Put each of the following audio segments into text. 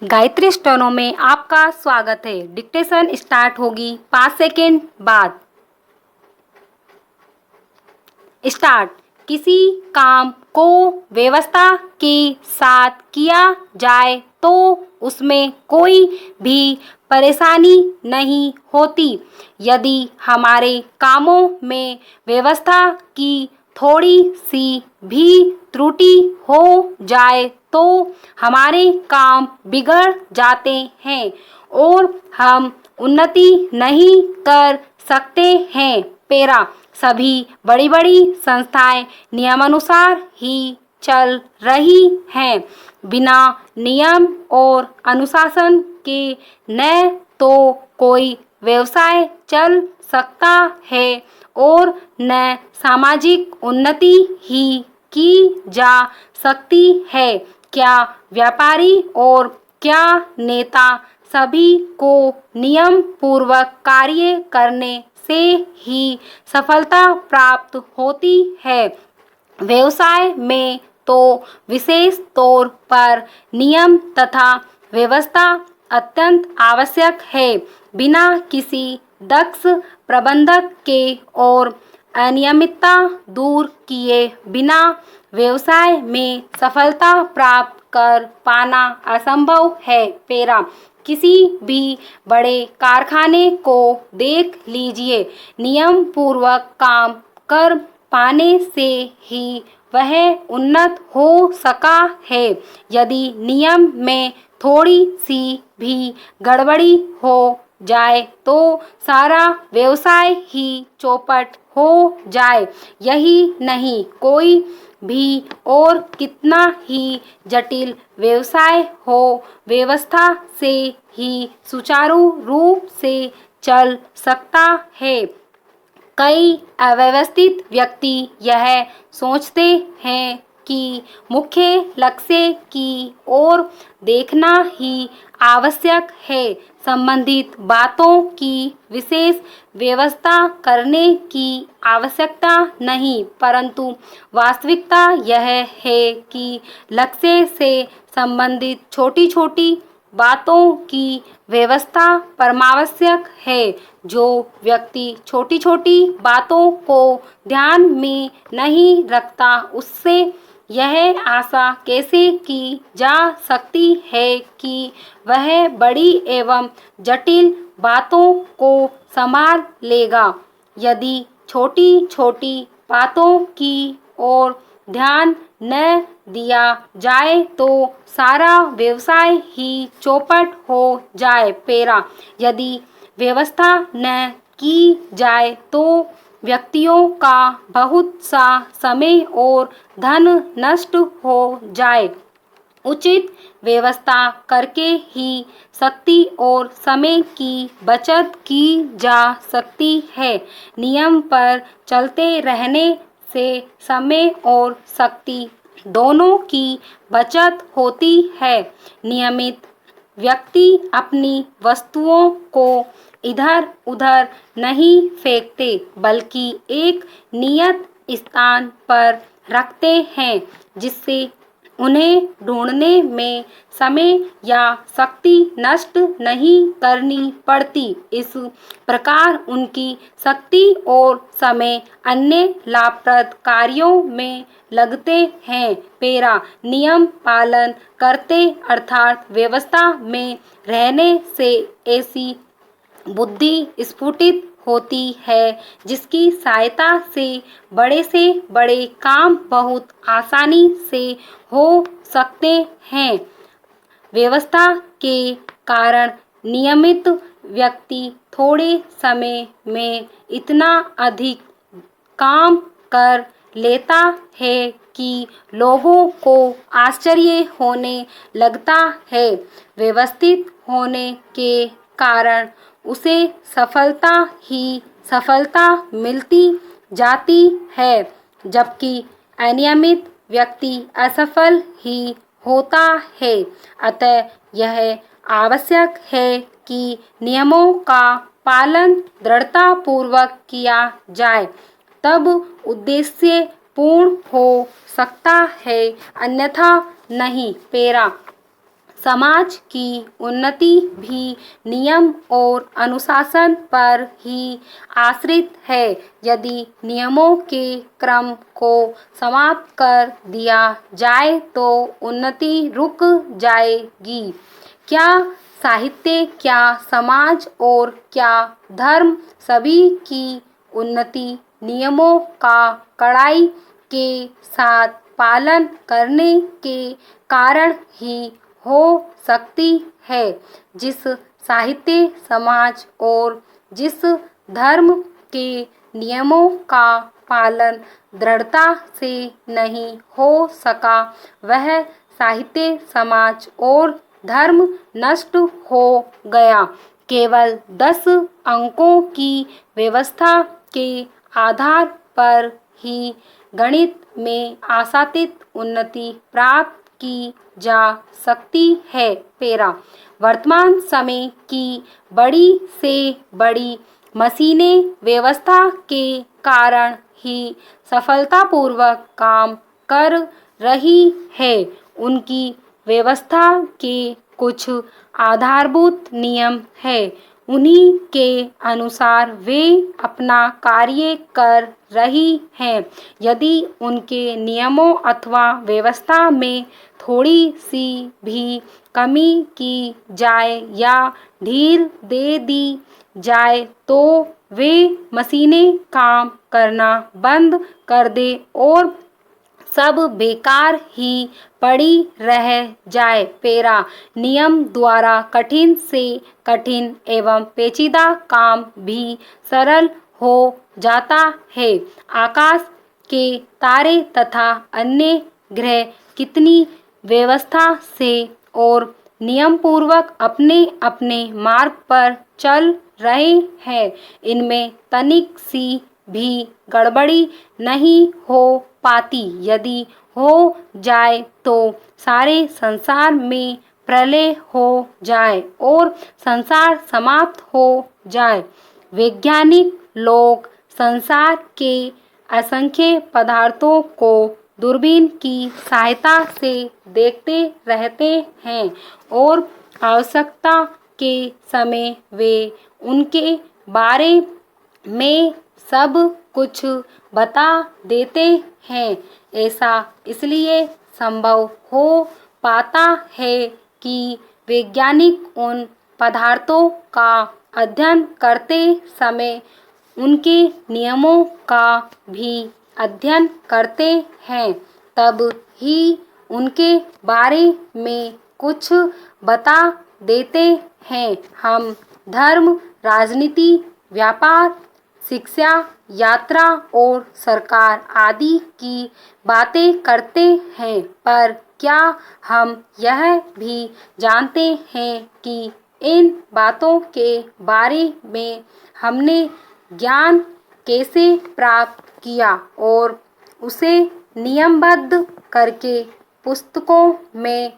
Gayatri steno में आपका स्वागत है। डिक्टेशन स्टार्ट होगी 5 सेकेंड बाद। स्टार्ट। किसी काम को व्यवस्था के साथ किया जाए तो उसमें कोई भी परेशानी नहीं होती। यदि हमारे कामों में व्यवस्था की थोड़ी सी भी त्रुटि हो जाए तो हमारे काम बिगड़ जाते हैं और हम उन्नति नहीं कर सकते हैं। पेरा। सभी बड़ी बड़ी संस्थाएं नियमानुसार ही चल रही हैं। बिना नियम और अनुशासन के न तो कोई व्यवसाय चल सकता है और न सामाजिक उन्नति ही की जा सकती है। क्या व्यापारी और क्या नेता सभी को नियम पूर्वक कार्य करने से ही सफलता प्राप्त होती है। व्यवसाय में तो विशेष तौर पर नियम तथा व्यवस्था अत्यंत आवश्यक है। बिना किसी दक्ष प्रबंधक के और अनियमितता दूर किए बिना व्यवसाय में सफलता प्राप्त कर पाना असंभव है। पेरा। किसी भी बड़े कारखाने को देख लीजिए। नियम पूर्वक काम कर पाने से ही वह उन्नत हो सका है। यदि नियम में थोड़ी सी भी गड़बड़ी हो जाए तो सारा व्यवसाय ही चौपट हो जाए। यही नहीं, कोई भी और कितना ही जटिल व्यवसाय हो, व्यवस्था से ही सुचारू रूप से चल सकता है। कई अव्यवस्थित व्यक्ति यह सोचते हैं कि मुख्य लक्ष्य की ओर देखना ही आवश्यक है। संबंधित बातों की विशेष व्यवस्था करने की आवश्यकता नहीं, परंतु वास्तविकता यह है कि लक्ष्य से संबंधित छोटी छोटी बातों की व्यवस्था परमावश्यक है। जो व्यक्ति छोटी छोटी बातों को ध्यान में नहीं रखता उससे यह आशा कैसे की जा सकती है कि वह बड़ी एवं जटिल बातों को संभाल लेगा। यदि छोटी छोटी बातों की ओर ध्यान न दिया जाए तो सारा व्यवसाय ही चौपट हो जाए। पेरा। यदि व्यवस्था न की जाए तो व्यक्तियों का बहुत सा समय और धन नष्ट हो जाए। उचित व्यवस्था करके ही शक्ति और समय की बचत की जा सकती है। नियम पर चलते रहने से समय और शक्ति दोनों की बचत होती है। नियमित व्यक्ति अपनी वस्तुओं को इधर उधर नहीं फेंकते बल्कि एक नियत स्थान पर रखते हैं, जिससे उन्हें ढूंढने में समय या शक्ति नष्ट नहीं करनी पड़ती। इस प्रकार उनकी शक्ति और समय अन्य लाभप्रद कार्यों में लगते हैं। पेरा। नियम पालन करते अर्थात व्यवस्था में रहने से ऐसी बुद्धि स्फुटित होती है जिसकी सहायता से बड़े काम बहुत आसानी से हो सकते हैं। व्यवस्था के कारण नियमित व्यक्ति थोड़े समय में इतना अधिक काम कर लेता है कि लोगों को आश्चर्य होने लगता है। व्यवस्थित होने के कारण उसे सफलता ही सफलता मिलती जाती है, जबकि अनियमित व्यक्ति असफल ही होता है। अतः यह आवश्यक है कि नियमों का पालन दृढ़तापूर्वक किया जाए, तब उद्देश्य पूर्ण हो सकता है, अन्यथा नहीं। पेरा। समाज की उन्नति भी नियम और अनुशासन पर ही आश्रित है। यदि नियमों के क्रम को समाप्त कर दिया जाए तो उन्नति रुक जाएगी। क्या साहित्य, क्या समाज और क्या धर्म सभी की उन्नति नियमों का कड़ाई के साथ पालन करने के कारण ही हो सकती है। जिस साहित्य, समाज और जिस धर्म के नियमों का पालन दृढ़ता से नहीं हो सका, वह साहित्य, समाज और धर्म नष्ट हो गया। केवल 10 अंकों की व्यवस्था के आधार पर ही गणित में आशातीत उन्नति प्राप्त की जा सकती है। पेरा, वर्तमान समय की बड़ी से बड़ी मशीनें व्यवस्था के कारण ही सफलतापूर्वक काम कर रही है। उनकी व्यवस्था के कुछ आधारभूत नियम हैं। उन्हीं के अनुसार वे अपना कार्य कर रही हैं। यदि उनके नियमों अथवा व्यवस्था में थोड़ी सी भी कमी की जाए या ढील दे दी जाए तो वे मशीनें काम करना बंद कर दे और सब बेकार ही पड़ी रह जाए। पेरा, नियम द्वारा कठिन से कठिन एवं पेचीदा काम भी सरल हो जाता है। आकाश के तारे तथा अन्य ग्रह कितनी व्यवस्था से और नियम पूर्वक अपने अपने मार्ग पर चल रहे हैं। इनमें तनिक सी भी गड़बड़ी नहीं हो पाती। यदि हो जाए तो सारे संसार में प्रलय हो जाए और संसार समाप्त हो जाए। वैज्ञानिक लोग संसार के असंख्य पदार्थों को दूरबीन की सहायता से देखते रहते हैं और आवश्यकता के समय वे उनके बारे में सब कुछ बता देते हैं। ऐसा इसलिए संभव हो पाता है कि वैज्ञानिक उन पदार्थों का अध्ययन करते समय उनके नियमों का भी अध्ययन करते हैं, तब ही उनके बारे में कुछ बता देते हैं। हम धर्म, राजनीति, व्यापार, शिक्षा, यात्रा और सरकार आदि की बातें करते हैं, पर क्या हम यह भी जानते हैं कि इन बातों के बारे में हमने ज्ञान कैसे प्राप्त किया और उसे नियमबद्ध करके पुस्तकों में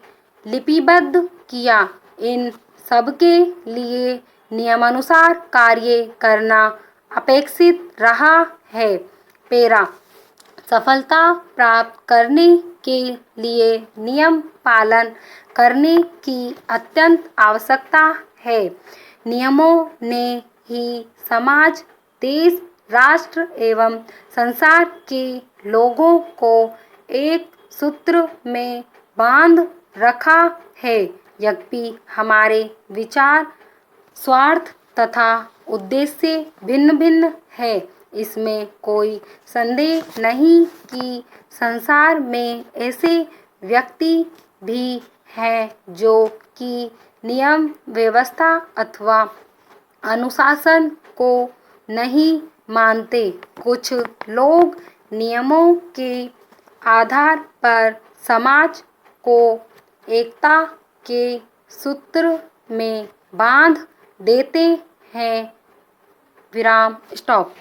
लिपिबद्ध किया। इन सबके लिए नियमानुसार कार्य करना अपेक्षित रहा है। पेरा, सफलता प्राप्त करने के लिए नियम पालन करने की अत्यंत आवश्यकता है। नियमों ने ही समाज, देश, राष्ट्र एवं संसार के लोगों को एक सूत्र में बांध रखा है। यद्यपि हमारे विचार, स्वार्थ तथा उद्देश्य भिन्न भिन्न है, इसमें कोई संदेह नहीं कि संसार में ऐसे व्यक्ति भी हैं जो कि नियम, व्यवस्था अथवा अनुशासन को नहीं मानते। कुछ लोग नियमों के आधार पर समाज को एकता के सूत्र में बांध देते हैं। विराम, स्टॉप।